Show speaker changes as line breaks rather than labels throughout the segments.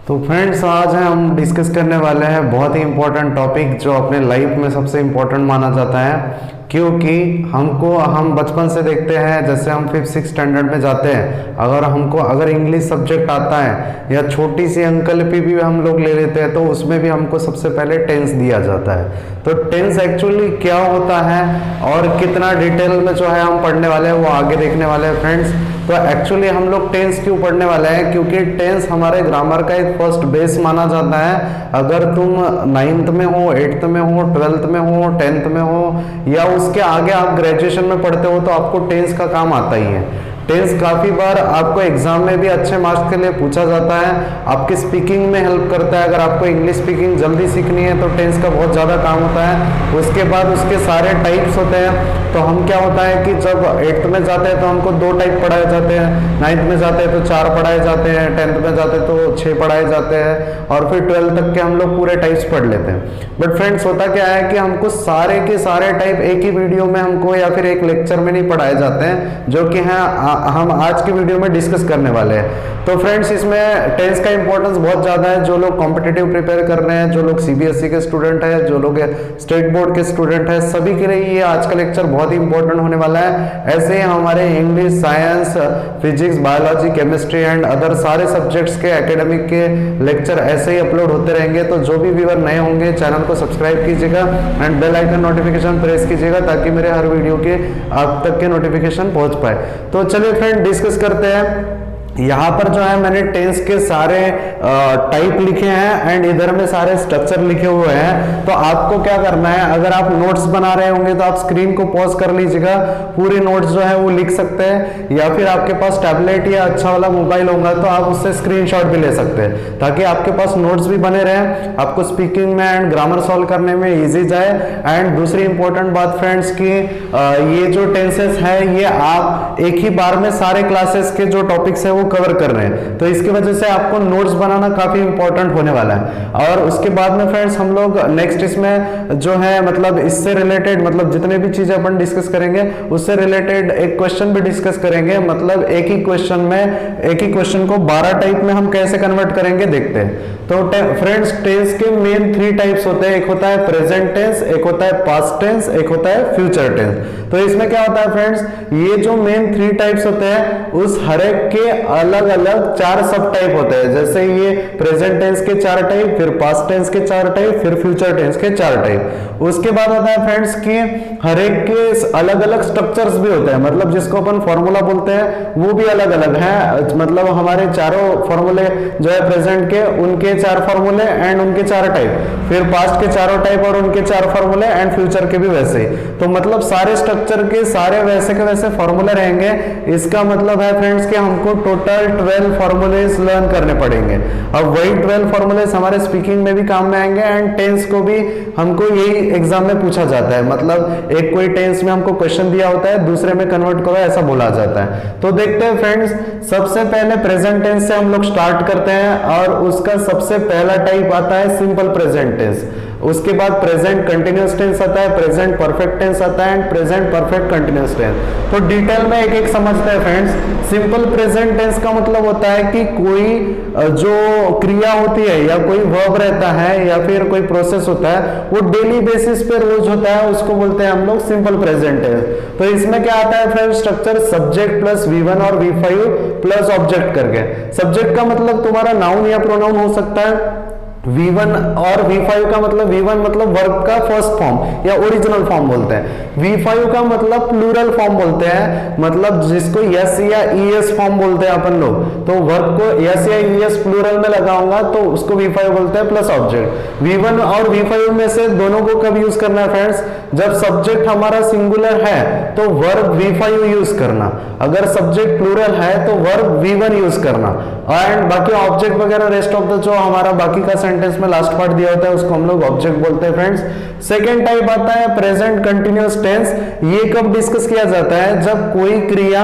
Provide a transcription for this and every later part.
तो फ्रेंड्स आज हम डिस्कस करने वाले हैं बहुत ही इम्पोर्टेंट टॉपिक जो अपने लाइफ में सबसे इम्पोर्टेंट माना जाता है, क्योंकि हम बचपन से देखते हैं। जैसे हम 5-6 स्टैंडर्ड में जाते हैं, अगर इंग्लिश सब्जेक्ट आता है या छोटी सी अंकलिपि भी हम लोग ले लेते हैं तो उसमें भी हमको सबसे पहले टेंस दिया जाता है। तो टेंस एक्चुअली क्या होता है और कितना डिटेल में जो है हम पढ़ने वाले हैं वो आगे देखने वाले हैं फ्रेंड्स। तो एक्चुअली हम लोग टेंस क्यों पढ़ने वाले हैं, क्योंकि टेंस हमारे ग्रामर का एक फर्स्ट बेस माना जाता है। अगर तुम 9th में हो, 8th में हो, 12th में हो, 10th में हो या उसके आगे आप ग्रेजुएशन में पढ़ते हो तो आपको टेंस का काम आता ही है। टेंस काफ़ी बार आपको एग्जाम में भी अच्छे मार्क्स के लिए पूछा जाता है, आपकी स्पीकिंग में हेल्प करता है। अगर आपको इंग्लिश स्पीकिंग जल्दी सीखनी है तो टेंस का बहुत ज़्यादा काम होता है। उसके बाद उसके सारे टाइप्स होते हैं। तो हम क्या होता है कि जब 8th में जाते हैं तो हमको 2 टाइप पढ़ाए जाते हैं, 9th में जाते हैं तो 4 पढ़ाए जाते हैं, 10th में जाते हैं तो 6 पढ़ाए जाते हैं और फिर 12th तक के हम लोग पूरे टाइप्स पढ़ लेते हैं। बट फ्रेंड्स होता क्या है कि हमको सारे के सारे टाइप एक ही वीडियो में हमको या फिर एक लेक्चर में नहीं पढ़ाए जाते हैं, जो कि हम आज के वीडियो में डिस्कस करने वाले हैं। तो फ्रेंड्स इसमें टेंस का इंपॉर्टेंस बहुत ज़्यादा है। जो लोग कॉम्पिटिटिव प्रिपेयर कर रहे हैं, जो लोग सीबीएसई के स्टूडेंट हैं, जो लोग स्टेट बोर्ड के स्टूडेंट हैं, सभी के लिए ये आज का लेक्चर बहुत ही इंपॉर्टेंट होने वाला है। ऐसे ही हमारे English, science, physics, biology, chemistry and other सारे सब्जेक्ट्स के एकेडमिक के लेक्चर ऐसे ही अपलोड होते रहेंगे। तो जो भी व्यूअर नए होंगे चैनल को सब्सक्राइब कीजिएगा and bell icon notification press कीजिएगा ताकि मेरे हर वीडियो के आप तक के नोटिफिकेशन पहुंच पाए। तो चलिए फ्रेंड डिस्कस करते हैं। यहाँ पर जो है मैंने टेंस के सारे टाइप लिखे हैं एंड इधर में सारे स्ट्रक्चर लिखे हुए हैं। तो आपको क्या करना है, अगर आप नोट्स बना रहे होंगे तो आप स्क्रीन को पॉज कर लीजिएगा, पूरे नोट्स जो है वो लिख सकते हैं, या फिर आपके पास टैबलेट या अच्छा वाला मोबाइल होगा तो आप उससे स्क्रीनशॉट भी ले सकते हैं ताकि आपके पास नोट्स भी बने रहे, आपको स्पीकिंग में एंड ग्रामर सॉल्व करने में ईजी जाए। एंड दूसरी इंपॉर्टेंट बात फ्रेंड्स की ये जो टेंसेस है ये आप एक ही बार में सारे क्लासेस के जो टॉपिक्स है वो कवर कर रहे हैं, तो इसकी वजह से आपको नोट्स बनाना काफी इंपॉर्टेंट होने वाला है। और उसके बाद में फ्रेंड्स हम लोग नेक्स्ट इसमें जो है मतलब इससे रिलेटेड मतलब जितने भी चीजें अपन डिस्कस करेंगे उससे रिलेटेड एक क्वेश्चन भी डिस्कस करेंगे। मतलब एक ही क्वेश्चन को 12 टाइप में हम कैसे कन्वर्ट करेंगे देखते हैं। तो फ्रेंड्स टेंस के मेन 3 टाइप्स होते हैं, एक होता है प्रेजेंट टेंस, एक होता है पास्ट टेंस, एक होता है फ्यूचर टेंस। तो इसमें क्या होता है फ्रेंड्स, ये जो मेन 3 टाइप्स होते हैं उस हर एक के अलग अलग 4 सब टाइप होते हैं। जैसे ये प्रेजेंट टेंस के 4 टाइप, फिर पास्ट टेंस के 4 टाइप, फिर फ्यूचर टेंस के 4 टाइप। उसके बाद होता है फ्रेंड्स कि हर एक के अलग अलग स्ट्रक्चर्स भी होते हैं, मतलब जिसको अपन फॉर्मूला बोलते हैं वो भी अलग अलग है। मतलब हमारे चारों फॉर्मूले जो है प्रेजेंट के उनके 4 फॉर्मूले एंड उनके 4 टाइप, फिर पास्ट के 4 टाइप और उनके 4 फॉर्मूले एंड फ्यूचर के भी वैसे ही। तो मतलब सारे स्ट्रक्चर के सारे वैसे के वैसे फॉर्मूले रहेंगे। इसका मतलब है फ्रेंड्स कि हमको टोटल 12 फॉर्मूलेस लर्न करने पड़ेंगे। अब वही 12 फॉर्मूलेस हमारे स्पीकिंग में भी काम में आएंगे एंड टेंस को भी हमको यही एग्जाम में पूछा जाता है। मतलब एक कोई टेंस में हमको क्वेश्चन दिया होता है, दूसरे में कन्वर्ट करो ऐसा बोला जाता है। तो देखते हैं फ्रेंड्स, सबसे पहले प्रेजेंट टेंस से हम लोग स्टार्ट करते हैं और उसका सबसे पहला टाइप आता है सिंपल प्रेजेंट टेंस। उसके बाद प्रेजेंट कंटिन्यूअस टेंस आता है, प्रेजेंट परफेक्ट टेंस आता है and present perfect continuous tense. तो डिटेल में एक एक समझते हैं फ्रेंड्स। सिंपल प्रेजेंट टेंस का मतलब होता है कि कोई जो क्रिया होती है या कोई वर्ब रहता है या फिर कोई प्रोसेस होता है वो डेली बेसिस पे रोज होता है, उसको बोलते हैं हम लोग सिंपल प्रेजेंट टेंस। तो इसमें क्या आता है friends, structure subject plus V1 और V5 प्लस ऑब्जेक्ट करके। सब्जेक्ट का मतलब तुम्हारा नाउन या प्रोनाउन हो सकता है, V1 और V5 का मतलब V1 मतलब वर्ब का फर्स्ट फॉर्म या ओरिजिनल फॉर्म बोलते हैं, V5 का मतलब प्लूरल फॉर्म बोलते हैं, मतलब जिसको यस या ईएस फॉर्म बोलते हैं अपन लोग। तो वर्ब को यस या ईएस प्लूरल में लगाऊंगा तो उसको V5 बोलते हैं प्लस ऑब्जेक्ट। V1 और V5 में से दोनों को कब यूज करना है फ्रेंड्स, जब सब्जेक्ट हमारा सिंगुलर है तो वर्ब V5 यूज करना, अगर सब्जेक्ट प्लूरल है तो वर्ब V1 यूज करना। एंड बाकी ऑब्जेक्ट वगैरह रेस्ट ऑफ द जो हमारा बाकी का सेंटेंस में लास्ट पार्ट दिया होता है उसको हम लोग ऑब्जेक्ट बोलते हैं फ्रेंड्स। सेकेंड टाइप आता है प्रेजेंट कंटिन्यूअस टेंस। ये कब डिस्कस किया जाता है, जब कोई क्रिया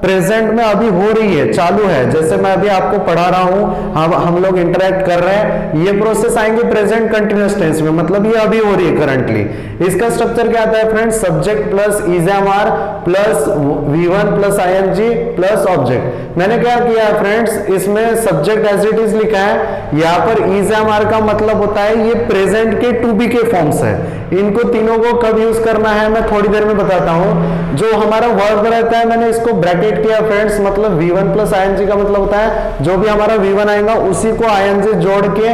प्रेजेंट में अभी हो रही है, चालू है, जैसे मैं अभी आपको पढ़ा रहा हूं, हम लोग इंटरेक्ट कर रहे हैं, ये प्रोसेस आएंगे प्रेजेंट कंटिन्यूअस टेंस में, मतलब ये अभी हो रही है करंटली। इसका स्ट्रक्चर क्या आता है friends, subject plus is am are plus V1 plus ING plus object. मैंने क्या किया फ्रेंड्स, इसमें सब्जेक्ट एज इट इज लिखा है, यहाँ पर इज एम आर का मतलब होता है ये प्रेजेंट के टू बी के फॉर्म्स है। इनको तीनों को कब यूज करना है मैं थोड़ी देर में बताता हूं। जो हमारा वर्ब रहता है मैंने इसको ब्रैकेट किया फ्रेंड्स, मतलब V1 प्लस ING का मतलब होता है जो भी हमारा V1 आएगा उसी को ING जोड़ के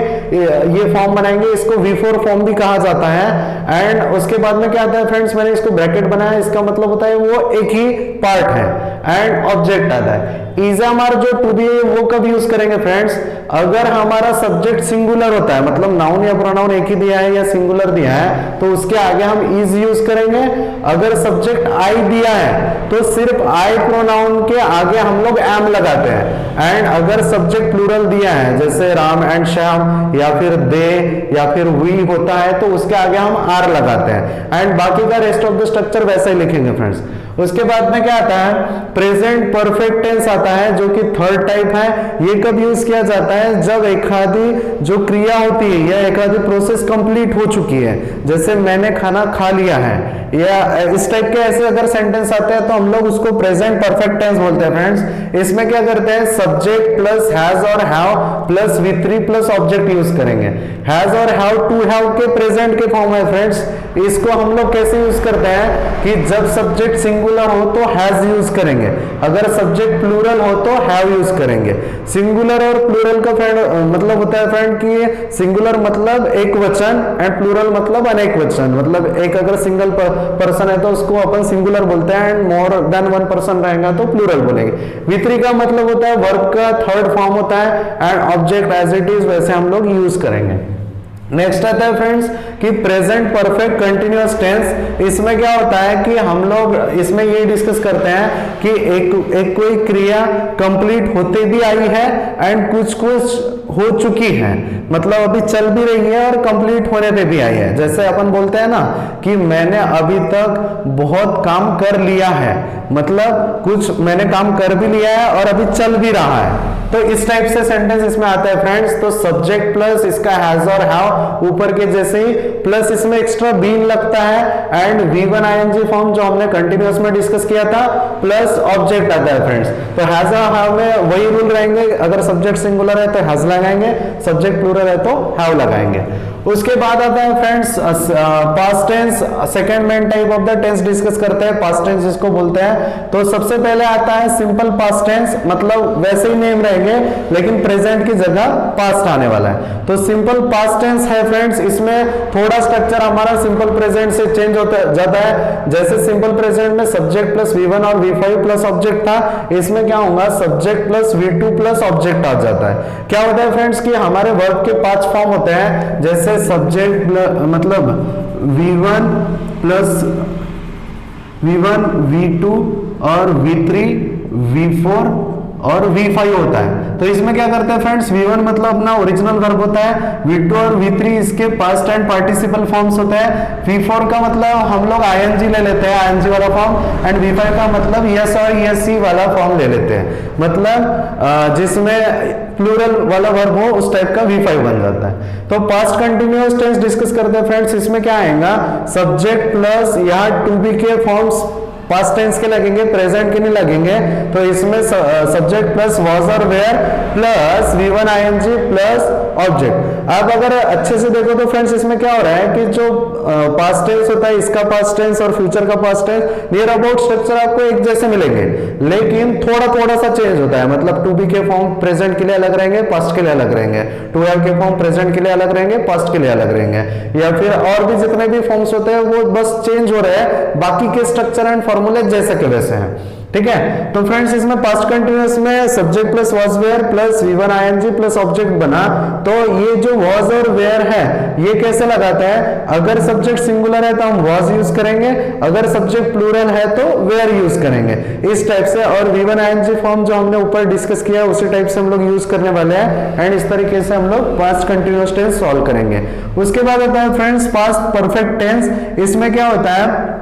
ये फॉर्म बनाएंगे, इसको V4 फॉर्म भी कहा जाता है। एंड उसके बाद में क्या आता है फ्रेंड्स, मैंने इसको ब्रैकेट बनाया, इसका मतलब होता है वो एक ही पार्ट है। एंड ऑब्जेक्ट आता है। इज एम आर जो टू बी है वो कब यूज करेंगे फ्रेंड्स, अगर हमारा सब्जेक्ट सिंगुलर होता है, मतलब नाउन या प्रोनाउन एक ही दिया है या सिंगुलर दिया है तो उसके आगे हम इज यूज करेंगे। अगर सब्जेक्ट आई दिया है तो सिर्फ आई प्रोनाउन के आगे हम लोग एम लगाते हैं। एंड अगर सब्जेक्ट प्लूरल दिया है जैसे राम एंड श्याम या फिर दे या फिर वी होता है तो उसके आगे हम आर लगाते हैं। एंड बाकी का रेस्ट ऑफ द स्ट्रक्चर वैसे ही लिखेंगे फ्रेंड्स। उसके बाद में क्या आता है, प्रेजेंट परफेक्ट टेंस आता है जो कि थर्ड टाइप है। ये कब यूज किया जाता है, जब एक आधी जो क्रिया होती है या एक आधी प्रोसेस कंप्लीट हो चुकी है, जैसे मैंने खाना खा लिया है या इस टाइप के ऐसे अगर सेंटेंस आते हैं तो हम लोग उसको प्रेजेंट परफेक्ट टेंस बोलते हैं फ्रेंड्स। इसमें क्या करते हैं, सब्जेक्ट प्लस हैज और have plus V3 plus object use करेंगे। हैज और हैव टू हैव के प्रेजेंट के फॉर्म है फ्रेंड्स। इसको हम लोग कैसे यूज करते हैं कि जब सब्जेक्ट सिंगुलर हो तो हैज यूज करेंगे, अगर सब्जेक्ट प्लूरल हो तो हैव यूज करेंगे। सिंगुलर और प्लूरल का फ्रेंड मतलब होता है फ्रेंड कि सिंगुलर मतलब एक वचन एंड प्लूरल मतलब अनेक वचन, मतलब एक अगर सिंगल पर्सन है तो उसको अपन सिंगुलर बोलते हैं and more than one person रहेगा तो प्लूरल बोलेंगे। V3 का मतलब होता है वर्ब का थर्ड फॉर्म होता है and object as it is वैसे हम लोग यूज करेंगे। नेक्स्ट आता है फ्रेंड्स कि प्रेजेंट परफेक्ट कंटिन्यूअस टेंस। इसमें क्या होता है कि हम लोग इसमें ये डिस्कस करते हैं कि एक कोई क्रिया कंप्लीट होते भी आई है एंड कुछ हो चुकी है, मतलब अभी चल भी रही है और कंप्लीट होने पे भी आई है। जैसे अपन बोलते हैं ना कि मैंने अभी तक बहुत काम कर लिया है, मतलब कुछ मैंने काम कर भी लिया है और अभी चल भी रहा है, तो इस टाइप से सेंटेंस इसमें आता है फ्रेंड्स। तो सब्जेक्ट प्लस इसका हैज और हैव ऊपर के जैसे ही प्लस इसमें एक्स्ट्रा बीन लगता है एंड V1 ING फॉर्म जो हमने कंटिन्यूअस में डिस्कस किया था प्लस ऑब्जेक्ट आता है फ्रेंड्स। तो हैज और हैव में वही रूल रहेंगे, अगर सब्जेक्ट सिंगुलर है तो हैज लगाएंगे, सब्जेक्ट प्लूरल है तो हैव लगाएंगे। उसके बाद आता है friends past tense. Second main type of the tense discuss करते हैं, पास्ट टेंस जिसको बोलते हैं। तो सबसे पहले आता है सिंपल पास्ट टेंस, मतलब वैसे ही नेम रहेंगे लेकिन प्रेजेंट की जगह पास्ट आने वाला है। तो सिंपल पास्ट टेंस है फ्रेंड्स, इसमें थोड़ा स्ट्रक्चर हमारा सिंपल प्रेजेंट से चेंज होता जाता है। जैसे सिंपल प्रेजेंट में सब्जेक्ट प्लस V1 और V5 प्लस ऑब्जेक्ट था, इसमें क्या होगा subject plus V2 plus object आ जाता है। क्या होता है फ्रेंड्स कि हमारे वर्ब के 5 फॉर्म होते हैं, जैसे सब्जेक्ट मतलब V1 प्लस V1 V2 और V3 V4 और V5 होता है। तो इसमें क्या करते हैं फ्रेंड्स, V1 मतलब अपना ओरिजिनल वर्ब होता है, V2 और V3 इसके पास्ट एंड पार्टिसिपल फॉर्म्स होते हैं, V4 का मतलब हम लोग ING ले लेते हैं, ING वाला फॉर्म, एंड V5 का मतलब yes और yes वाला फॉर्म ले लेते हैं, मतलब जिसमें प्लूरल वाला वर्ब हो उस टाइप का V5 बन जाता है। तो पास्ट कंटिन्यूअस टेंस डिस्कस करते हैं फ्रेंड्स। इसमें क्या आएगा, सब्जेक्ट प्लस यहाँ टू बी के फॉर्म्स पास्ट टेंस के लगेंगे, प्रेजेंट के नहीं लगेंगे। तो इसमें सब्जेक्ट प्लस वाज और were plus V1 ING plus object. अब अगर अच्छे से देखो तो फ्रेंड्स इसमें क्या हो रहा है कि जो पास्ट टेंस होता है इसका पास्ट टेंस और फ्यूचर का past tense near about structure आपको एक जैसे मिलेंगे, लेकिन थोड़ा सा चेंज होता है। मतलब टू बी के फॉर्म प्रेजेंट के लिए अलग रहेंगे, पास्ट के लिए अलग रहेंगे, टू हैव के फॉर्म प्रेजेंट के लिए अलग रहेंगे, पास्ट के लिए अलग रहेंगे, या फिर और भी जितने भी फॉर्म्स होते हैं वो बस चेंज हो रहे हैं, बाकी के स्ट्रक्चर एंड फॉर्मूले जैसे के वैसे हैं। ठीक है, तो फ्रेंड्स इसमें पास्ट कंटिन्यूअस में subject plus was were plus V1 ING plus object बना। तो ये जो वाज और वेयर है ये कैसे लगाता है, अगर सब्जेक्ट सिंगुलर है तो हम वाज यूज करेंगे, अगर सब्जेक्ट प्लूरल है तो वेयर यूज करेंगे, इस टाइप से। और V1 ING फॉर्म जो हमने ऊपर डिस्कस किया उसी टाइप से हम लोग यूज करने वाले हैं एंड इस तरीके से हम लोग पास्ट कंटिन्यूअस टेंस सॉल्व करेंगे। उसके बाद आता है फ्रेंड्स पास्ट परफेक्ट टेंस। इसमें क्या होता है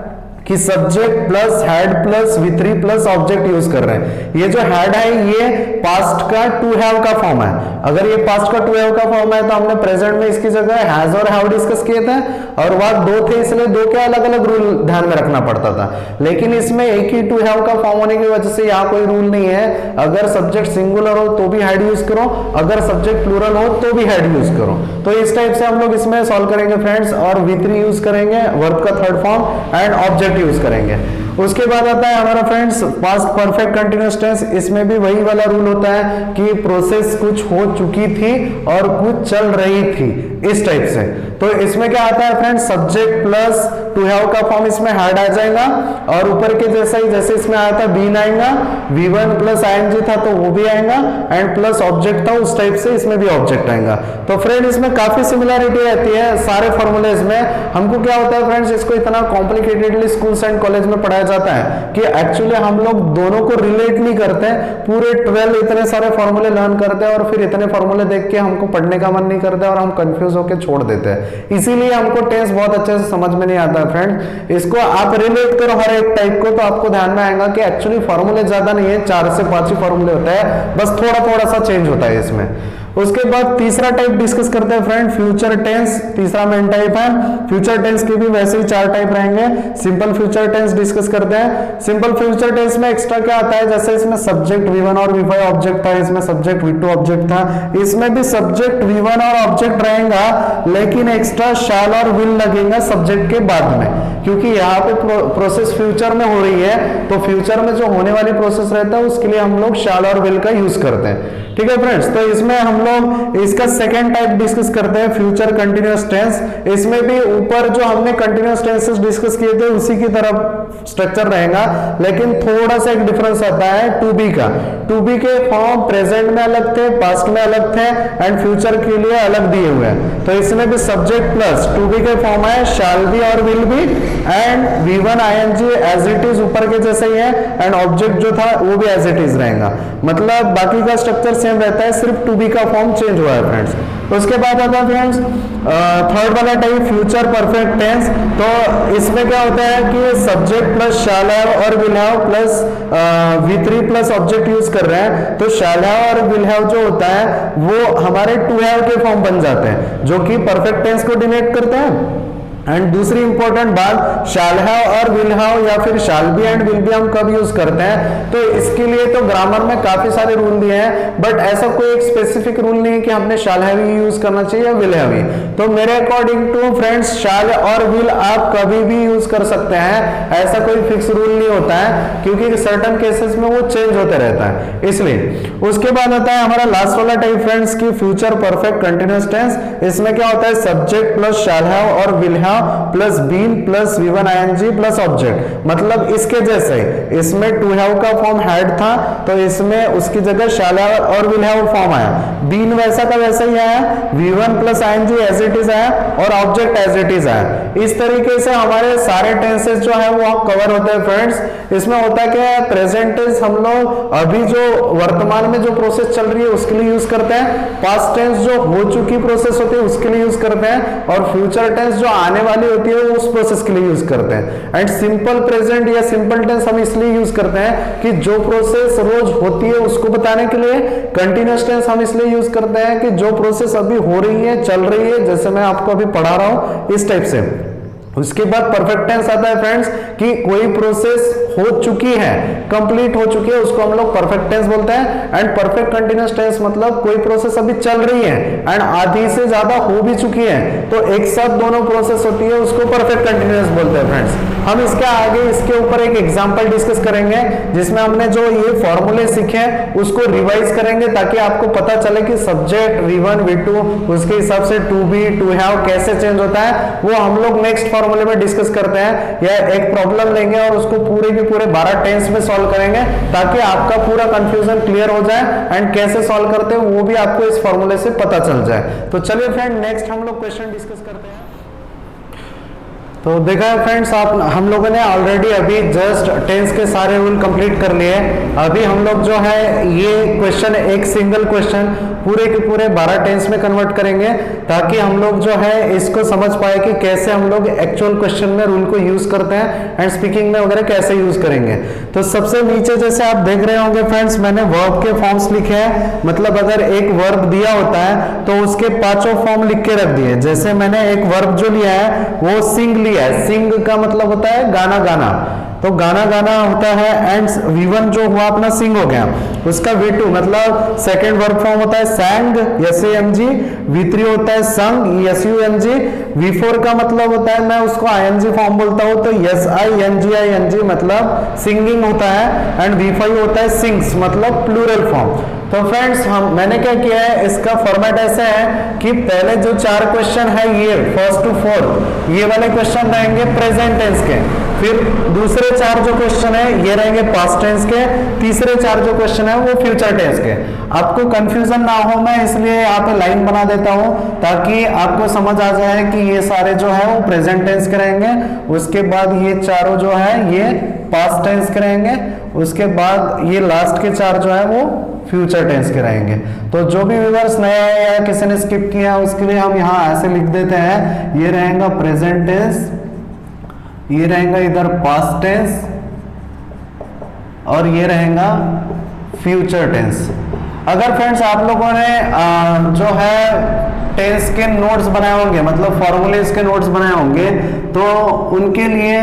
कि subject plus head plus V3 plus object use कर रहे हैं। ये जो हेड है ये पास्ट का टू हैव का फॉर्म है। अगर ये पास्ट का टू हैव का फॉर्म है तो हमने प्रेजेंट में इसकी जगह हैज और हैव डिस्कस किए थे, और वह दो थे इसलिए दो के अलग अलग रूल ध्यान में रखना पड़ता था। लेकिन इसमें एक ही टू हैव का फॉर्म होने की वजह से यहाँ कोई रूल नहीं है, अगर सब्जेक्ट सिंगुलर हो तो भी हेड यूज करो, अगर सब्जेक्ट प्लूरल हो तो भी हेड यूज करो। तो इस टाइप से हम लोग इसमें सॉल्व करेंगे फ्रेंड्स, और V3 यूज करेंगे, वर्ब का third form and object use करेंगे। उसके बाद आता है हमारा friends past perfect continuous tense. इसमें भी वही वाला रूल होता है कि प्रोसेस कुछ हो चुकी थी और कुछ चल रही थी, इस टाइप से। तो इसमें क्या आता है friends, subject plus to have का फॉर्म इसमें हेड आ जाएगा, और ऊपर के जैसा ही जैसे इसमें आया था बीन आएगा, V1 प्लस ING था तो वो भी आएगा, एंड प्लस ऑब्जेक्ट था उस टाइप से इसमें भी ऑब्जेक्ट आएगा। तो फ्रेंड इसमें काफी सिमिलरिटी रहती है सारे फॉर्मूलेज में। हमको क्या होता है फ्रेंड्स, इसको इतना कॉम्प्लिकेटेडली स्कूल्स एंड कॉलेज में पढ़ाया जाता है कि एक्चुअली हम लोग दोनों को रिलेट नहीं करते, पूरे 12 इतने सारे फॉर्मूले लर्न करते हैं और फिर इतने फॉर्मूले देख के हमको पढ़ने का मन नहीं करता और हम कंफ्यूज होकर छोड़ देते हैं। इसीलिए हमको टेंस बहुत अच्छे से समझ में नहीं आता है फ्रेंड। इसको आप रिलेट करो हर एक टाइप को तो आपको ध्यान में आएगा कि एक्चुअली फॉर्मूले ज्यादा नहीं है, 4 से 5 ही फॉर्मूले होता है, बस थोड़ा थोड़ा सा चेंज होता है इसमें। उसके बाद तीसरा टाइप डिस्कस करते हैं फ्रेंड, फ्यूचर टेंस। तीसरा मेन टाइप है। फ्यूचर टेंस के भी वैसे ही 4 टाइप रहेंगे। सिंपल फ्यूचर टेंस डिस्कस करते हैं। सिंपल फ्यूचर टेंस में एक्स्ट्रा क्या आता है, जैसे इसमें सब्जेक्ट V1 और V5 ऑब्जेक्ट था, इसमें सब्जेक्ट V2 ऑब्जेक्ट था, इसमें भी सब्जेक्ट V1 और ऑब्जेक्ट रहेगा, लेकिन एक्स्ट्रा शैल और विल लगेगा सब्जेक्ट के बाद में, क्योंकि यहाँ पे प्रोसेस फ्यूचर में हो रही है, तो फ्यूचर में जो होने वाली प्रोसेस रहता है उसके लिए हम लोग शैल और विल का यूज करते हैं। ठीक है फ्रेंड्स, तो इसमें हम लोग इसका सेकंड टाइप डिस्कस करते हैं, फ्यूचर कंटीन्यूअस टेंस। इसमें भी ऊपर जो हमने कंटीन्यूअस टेंसेस डिस्कस किए थे उसी की तरह स्ट्रक्चर रहेगा, लेकिन थोड़ा सा एक डिफरेंस आता है टू बी का। टू बी के फॉर्म प्रेजेंट में अलग थे, पास्ट में अलग थे, एंड फ्यूचर के लिए अलग दिए हुए हैं। तो इसमें भी सब्जेक्ट प्लस टू बी के फॉर्म है शैल बी और will be, and V1 ING as it is ऊपर के जैसे ही है, एंड ऑब्जेक्ट जो था वो भी एज इट इज रहेगा। मतलब बाकी का स्ट्रक्चर सेम रहता है, सिर्फ टू बी का फॉर्म चेंज हुआ है फ्रेंड्स। उसके बाद आता है फ्रेंड्स थर्ड वाला टाइप फ्यूचर परफेक्ट टेंस। तो इसमें क्या होता है कि सब्जेक्ट प्लस शैल हैव और will have plus V3 plus object use कर रहे हैं, तो शैल हैव और विल हैव जो होता है वो हमारे टू हैव के फॉर्म बन जाते हैं, जो कि परफेक्ट टेंस को डिनोट करते हैं। एंड दूसरी इंपॉर्टेंट बात, शैल हैव और विल हैव या फिर shall be and will be हम कब यूज करते हैं, तो इसके लिए तो ग्रामर में काफी सारे रूल दिए हैं, बट ऐसा कोई एक स्पेसिफिक रूल नहीं है कि हमने शैल हैव ही यूज करना चाहिए या विल हैव ही। तो मेरे अकॉर्डिंग टू फ्रेंड्स शैल और विल आप कभी भी यूज कर सकते हैं, ऐसा कोई फिक्स रूल नहीं होता है, क्योंकि सर्टेन केसेस में वो चेंज होते रहता है, इसलिए। उसके बाद आता है हमारा लास्ट वाला टाइप फ्रेंड्स की फ्यूचर परफेक्ट कंटीन्यूअस टेंस। इसमें क्या होता है, सब्जेक्ट प्लस शैल हैव और will have plus been plus V1 ING plus object, मतलब इसके जैसे इसमें टू हैव का फॉर्म हैड था, तो इसमें उसकी जगह शैल हैव और विल हैव फॉर्म आया। बीन वैसा का वैसा ही आया, V1 plus ING as it is आया, और ऑब्जेक्ट एज इट इज आया। इस तरीके से हमारे सारे टेंसेस जो है वो कवर होते हैं फ्रेंड्स। इसमें होता है कि प्रेजेंट टेंस हम लोग अभी जो वर्तमान में जो प्रोसेस चल रही है उसके लिए यूज करते हैं, पास्ट टेंस जो हो चुकी प्रोसेस होती है उसके लिए यूज करते हैं, और फ्यूचर टेंस जो आने वाली होती है उस प्रोसेस के लिए यूज करते हैं। एंड सिंपल प्रेजेंट या सिंपल टेंस हम इसलिए यूज करते हैं कि जो प्रोसेस रोज होती है उसको बताने के लिए। कंटीन्यूअस टेंस हम इसलिए यूज करते हैं कि जो प्रोसेस अभी हो रही है, चल रही है, जैसे मैं आपको अभी पढ़ा रहा हूं इस टाइप से। उसके बाद परफेक्ट टेंस आता है फ्रेंड्स कि कोई प्रोसेस हो चुकी है, कंप्लीट हो चुकी है, उसको हम लोग परफेक्ट टेंस बोलते हैं। एंड परफेक्ट कंटीन्यूअस टेंस मतलब कोई प्रोसेस अभी चल रही है एंड आधी से ज्यादा हो भी चुकी है, तो एक साथ दोनों प्रोसेस होती है, उसको परफेक्ट कंटीन्यूअस बोलते हैं फ्रेंड्स। हम इसके आगे इसके ऊपर एक एग्जांपल डिस्कस करेंगे, जिसमें हमने जो ये फॉर्मूले सीखे उसको रिवाइज करेंगे, ताकि आपको पता चले कि सब्जेक्ट V1 V2 उसके हिसाब से टू बी टू हैव कैसे चेंज होता है। वो हम लोग नेक्स्ट फॉर्मूले में डिस्कस करते हैं, या एक प्रॉब्लम लेंगे और उसको पूरे के पूरे 12 टेंस में सॉल्व करेंगे, ताकि आपका पूरा कंफ्यूजन क्लियर हो जाए, एंड कैसे सॉल्व करते हैं वो भी आपको इस फॉर्मूले से पता चल जाए। तो चलिए फ्रेंड नेक्स्ट हम लोग क्वेश्चन डिस्कस करते हैं। तो देखा है फ्रेंड्स, आप हम लोगों ने ऑलरेडी अभी जस्ट टेंस के सारे रूल कंप्लीट कर लिए। अभी हम लोग जो है ये क्वेश्चन, एक सिंगल क्वेश्चन पूरे के पूरे 12 टेंस में कन्वर्ट करेंगे, ताकि हम लोग जो है इसको समझ पाए कि कैसे हम लोग एक्चुअल क्वेश्चन में रूल को यूज करते हैं एंड स्पीकिंग में वगैरह कैसे यूज करेंगे। तो सबसे नीचे जैसे आप देख रहे होंगे फ्रेंड्स, मैंने वर्ब के फॉर्म्स लिखे हैं। मतलब अगर एक वर्ब दिया होता है तो उसके 5 फॉर्म लिख के रख दिए। जैसे मैंने एक वर्ब जो लिया है वो सिंग लिया है। सिंग का मतलब होता है गाना गाना, तो गाना गाना होता है। एंड V1 जो हुआ अपना सिंग हो गया, उसका V2 मतलब सेकंड वर्ब फॉर्म होता है sang, SANG। V3 होता है sung, SUNG। V4 का मतलब होता है, मैं उसको ING फॉर्म बोलता हूं, तो SINGING मतलब सिंगिंग होता है। एंड V5 होता है sings मतलब प्लूरल फॉर्म। तो फ्रेंड्स मैंने क्या किया है, इसका फॉर्मेट ऐसा है कि पहले जो 4 क्वेश्चन है ये फर्स्ट टू फोर्थ ये वाले क्वेश्चन रहेंगे प्रेजेंट टेंस के। फिर दूसरे 4 जो क्वेश्चन है ये रहेंगे पास्ट टेंस के। तीसरे 4 जो क्वेश्चन है वो फ्यूचर टेंस के। आपको कंफ्यूजन ना हो, मैं इसलिए यहाँ पे लाइन बना देता हूँ ताकि आपको समझ आ जाए कि ये सारे जो है वो प्रेजेंट टेंस के रहेंगे। उसके बाद ये चारों जो है ये पास्ट टेंस के रहेंगे। उसके बाद ये लास्ट के 4 जो है वो फ्यूचर टेंस के रहेंगे। तो जो भी व्यूअर्स नया है या किसी ने स्किप किया उसके लिए हम यहाँ ऐसे लिख देते हैं, ये रहेगा प्रेजेंट टेंस, ये रहेगा इधर पास्ट टेंस, और ये रहेगा फ्यूचर टेंस। अगर फ्रेंड्स आप लोगों ने जो है टेंस के नोट्स बनाए होंगे, मतलब फॉर्मूलेस के नोट्स बनाए होंगे, तो उनके लिए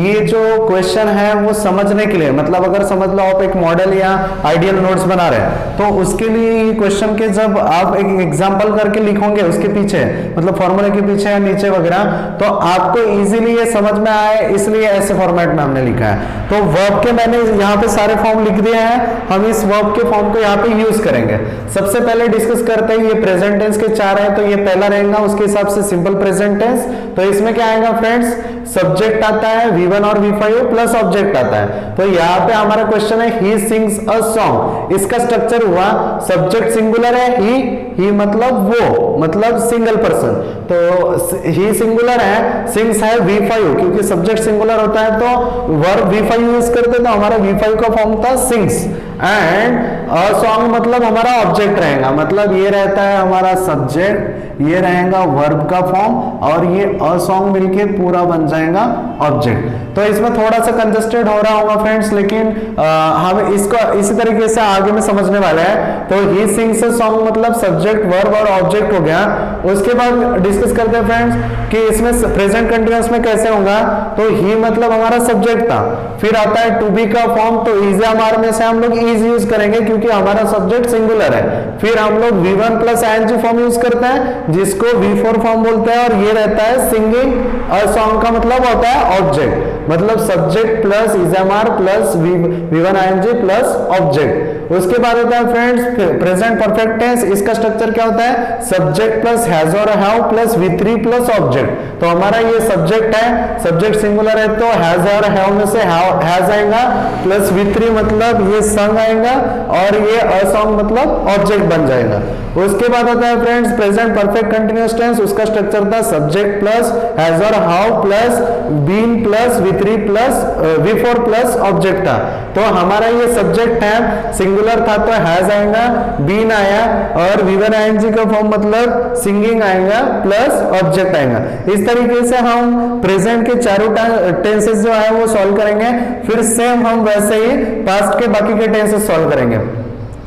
ये जो क्वेश्चन है वो समझने के लिए, मतलब अगर समझ लो आप एक मॉडल या आइडियल नोट्स बना रहे हैं, तो उसके लिए ये क्वेश्चन के जब आप एक एग्जांपल करके लिखोगे उसके पीछे, मतलब फॉर्मूले के पीछे या नीचे वगैरह, तो आपको इजीली ये समझ में आए, इसलिए ऐसे फॉर्मेट में हमने लिखा है। तो वर्ब के मैंने यहाँ पे सारे फॉर्म लिख दिए हैं, हम इस वर्ब के फॉर्म को यहाँ पे यूज करेंगे। सबसे पहले डिस्कस करते हैं, ये प्रेजेंट टेंस के 4 है, तो ये पहला रहेगा उसके हिसाब से सिंपल प्रेजेंट टेंस। तो इसमें क्या आएगा फ्रेंड्स, सब्जेक्ट आता है V1 और V5 प्लस ऑब्जेक्ट आता है। तो यहाँ पे हमारा क्वेश्चन है ही सिंग्स अ सॉन्ग। इसका स्ट्रक्चर हुआ सब्जेक्ट सिंगुलर है, ही मतलब वो, मतलब सिंगल पर्सन, तो ही सिंगुलर है, सिंग्स है V5, क्योंकि सब्जेक्ट सिंगुलर होता है तो वर्ब V5 यूज करते, तो हमारा V5 का फॉर्म था सिंग्स। एंड अ सॉन्ग मतलब हमारा ऑब्जेक्ट रहेगा, मतलब ये रहता है हमारा सब्जेक्ट, ये रहेगा वर्ब का फॉर्म, और ये अ सॉन्ग मिलके पूरा बन जाएगा ऑब्जेक्ट। तो इसमें थोड़ा सा कंजस्टेड हो रहा होगा फ्रेंड्स, लेकिन हम इसको इसी तरीके से आगे में समझने वाले हैं। तो ही सिंग्स अ सॉन्ग मतलब सब्जेक्ट वर्ब और ऑब्जेक्ट हो गया। उसके बाद डिस्कस करते हैं फ्रेंड्स कि इसमें प्रेजेंट कंटीन्यूअस में कैसे होगा। तो ही मतलब हमारा सब्जेक्ट था, फिर आता है टू बी का फॉर्म, तो इज आर में से हम लोग इज यूज करेंगे क्योंकि हमारा सब्जेक्ट सिंगुलर है। फिर हम लोग V1 plus ING form use करते हैं जिसको V4 फॉर्म बोलते हैं, और ये रहता है सिंगिंग। और सॉन्ग का मतलब होता है ऑब्जेक्ट, मतलब subject plus is am are plus V1 ING plus object. उसके बाद होता है फ्रेंड्स प्रेजेंट परफेक्ट टेंस। इसका स्ट्रक्चर क्या होता है, सब्जेक्ट प्लस हैज और have plus V3 plus object. तो हमारा ये सब्जेक्ट है, सब्जेक्ट सिंगुलर है तो हैज और हैव में से हैज आएगा, प्लस V3 मतलब ये संग आएगा, और ये अ सॉन्ग मतलब ऑब्जेक्ट बन जाएगा। उसके बाद होता है friends present perfect continuous tense. उसका स्ट्रक्चर था सब्जेक्ट प्लस हैज और have plus been plus V3 plus V4 plus object था। तो हमारा ये सब्जेक्ट है, सिंगुलर था तो हैज आएगा, बीन आया, और V1 ING का फॉर्म मतलब सिंगिंग आएगा प्लस ऑब्जेक्ट आएगा। इस तरीके से हम प्रेजेंट के चारों टेंसेस जो है वो सॉल्व करेंगे। फिर सेम हम वैसे ही पास्ट के बाकी के टेंसेस सॉल्व करेंगे।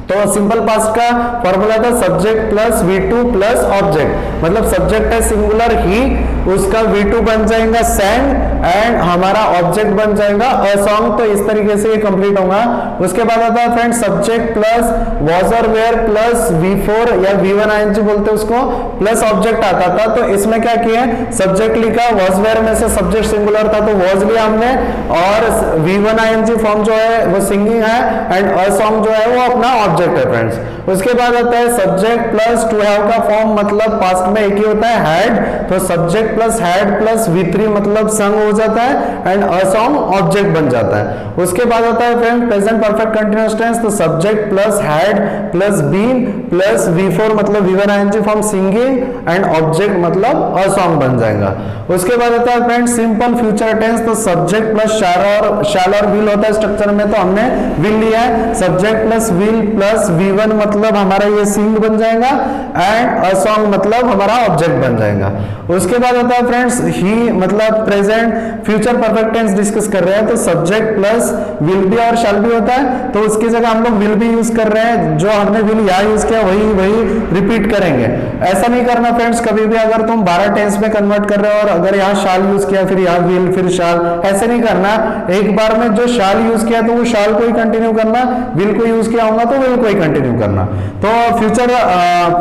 तो सिंपल पास्ट का फॉर्मूला था subject plus V2 plus object, मतलब सब्जेक्ट है सिंगुलर ही, उसका V2 बन जाएगा sang, एंड हमारा ऑब्जेक्ट बन जाएगा अ सॉन्ग। तो इस तरीके से ये कंप्लीट होगा। उसके बाद आता है फ्रेंड्स सब्जेक्ट प्लस was और were प्लस V4 या V1 ING बोलते हैं उसको, प्लस ऑब्जेक्ट आता था। तो इसमें क्या किया, सब्जेक्ट लिखा, was were में से सब्जेक्ट सिंगुलर था तो was लिया हमने, और V1 ING फॉर्म जो है वो सिंगिंग है, एंड अ सॉन्ग जो है वो अपना ऑब्जेक्ट है फ्रेंड्स। उसके बाद आता है सब्जेक्ट प्लस टू हैव का फॉर्म, मतलब पास्ट में एक ही होता है हैड, तो subject plus had plus V3 मतलब संग हो जाता है एंड अ सॉन्ग ऑब्जेक्ट बन जाता है। उसके बाद आता है friend present perfect continuous tense, तो subject plus had plus been plus V4 मतलब V1 ING form singing and object मतलब अ सॉन्ग बन जाएगा। उसके बाद आता है फ्रेंड सिंपल फ्यूचर टेंस, तो सब्जेक्ट प्लस शैल और विल होता है स्ट्रक्चर में, तो हमने विल लिया है। Subject plus will plus V1 मतलब हमारा ये सिंग बन जाएगा एंड अ सॉन्ग मतलब हमारा ऑब्जेक्ट बन जाएगा। उसके बाद आता है फ्रेंड्स ही मतलब present future perfect tense discuss कर रहे हैं, तो सब्जेक्ट प्लस विल बी और शैल बी होता है, तो उसकी जगह हम लोग विल बी यूज कर रहे हैं। जो हमने विल यहाँ यूज किया वही रिपीट करेंगे। ऐसा नहीं करना फ्रेंड्स, कभी भी अगर तुम 12 टेंस में कन्वर्ट कर रहे हो और अगर यहाँ शाल यूज किया फिर यहाँ विल फिर शाल, ऐसे नहीं करना। एक बार में जो शाल यूज किया तो वो शाल को ही कंटिन्यू करना, विल को यूज किया होगा तो विल को ही कंटिन्यू करना। तो फ्यूचर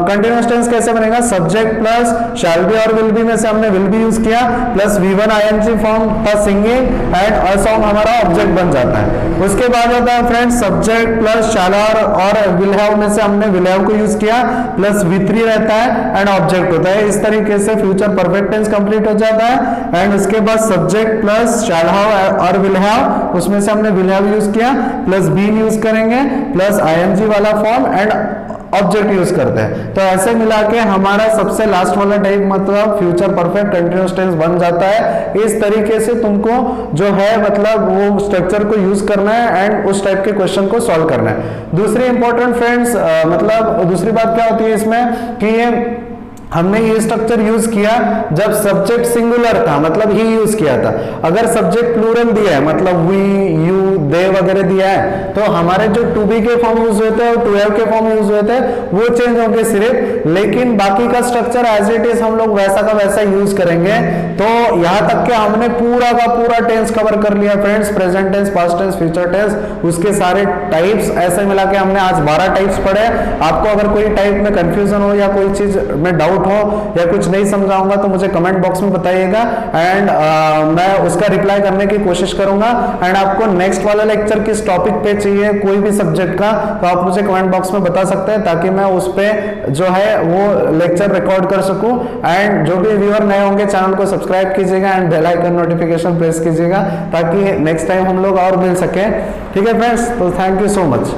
कंटिन्यूअस टेंस कैसे बनेगा, सब्जेक्ट प्लस शैल बी और विल बी में से हमने विल बी यूज किया plus V1 ING form plus singing and a song हमारा ऑब्जेक्ट बन जाता है। उसके बाद आता है फ्रेंड्स सब्जेक्ट प्लस शैल और विल हैव में से हमने विल हैव को यूज किया प्लस V3 रहता है एंड ऑब्जेक्ट होता है। इस तरीके से फ्यूचर परफेक्ट टेंस कंप्लीट हो जाता है। एंड उसके बाद सब्जेक्ट प्लस शैल हैव और विल हैव, उसमें से हमने विल हैव यूज किया प्लस बीन यूज करेंगे प्लस ING वाला फॉर्म एंड ऑब्जेक्ट यूज करते हैं। तो ऐसे मिला के हमारा सबसे लास्ट वाला टाइप मतलब फ्यूचर परफेक्ट कंटीन्यूअस टेंस बन जाता है। इस तरीके से तुमको जो है मतलब वो स्ट्रक्चर को यूज करना है एंड उस टाइप के क्वेश्चन को सॉल्व करना है। दूसरी इंपॉर्टेंट फ्रेंड्स मतलब दूसरी बात क्या होती है इसमें कि ये हमने ये स्ट्रक्चर यूज किया जब सब्जेक्ट सिंगुलर था, मतलब ही यूज किया था। अगर सब्जेक्ट प्लूरल दिया है मतलब वी यू दे वगैरह दिया है तो हमारे जो टू बी के फॉर्म यूज होते हैं और टू हैव के फॉर्म यूज होते हैं वो चेंज होंगे सिर्फ, लेकिन बाकी का स्ट्रक्चर एज इट इज हम लोग वैसा का वैसा यूज करेंगे। तो यहां तक के हमने पूरा का पूरा टेंस कवर कर लिया friends, present tense, past tense, future tense, उसके सारे टाइप्स ऐसे मिला के हमने आज 12 टाइप्स पढ़े। आपको अगर कोई टाइप में कंफ्यूजन हो या कोई चीज में डाउट हो या कुछ नहीं समझाऊंगा तो मुझे कमेंट बॉक्स में बताइएगा एंड मैं उसका रिप्लाई करने की कोशिश करूंगा। एंड आपको नेक्स्ट वाला लेक्चर किस टॉपिक पे चाहिए कोई भी सब्जेक्ट का तो आप मुझे कमेंट बॉक्स में बता सकते हैं ताकि मैं उस पे जो है वो लेक्चर रिकॉर्ड कर सकूं। एंड जो भी व्यूअर नए होंगे चैनल को सब्सक्राइब कीजिएगा and bell icon notification press कीजिएगा ताकि नेक्स्ट टाइम हम लोग और मिल सके। ठीक है फ्रेंड्स, तो थैंक यू सो मच।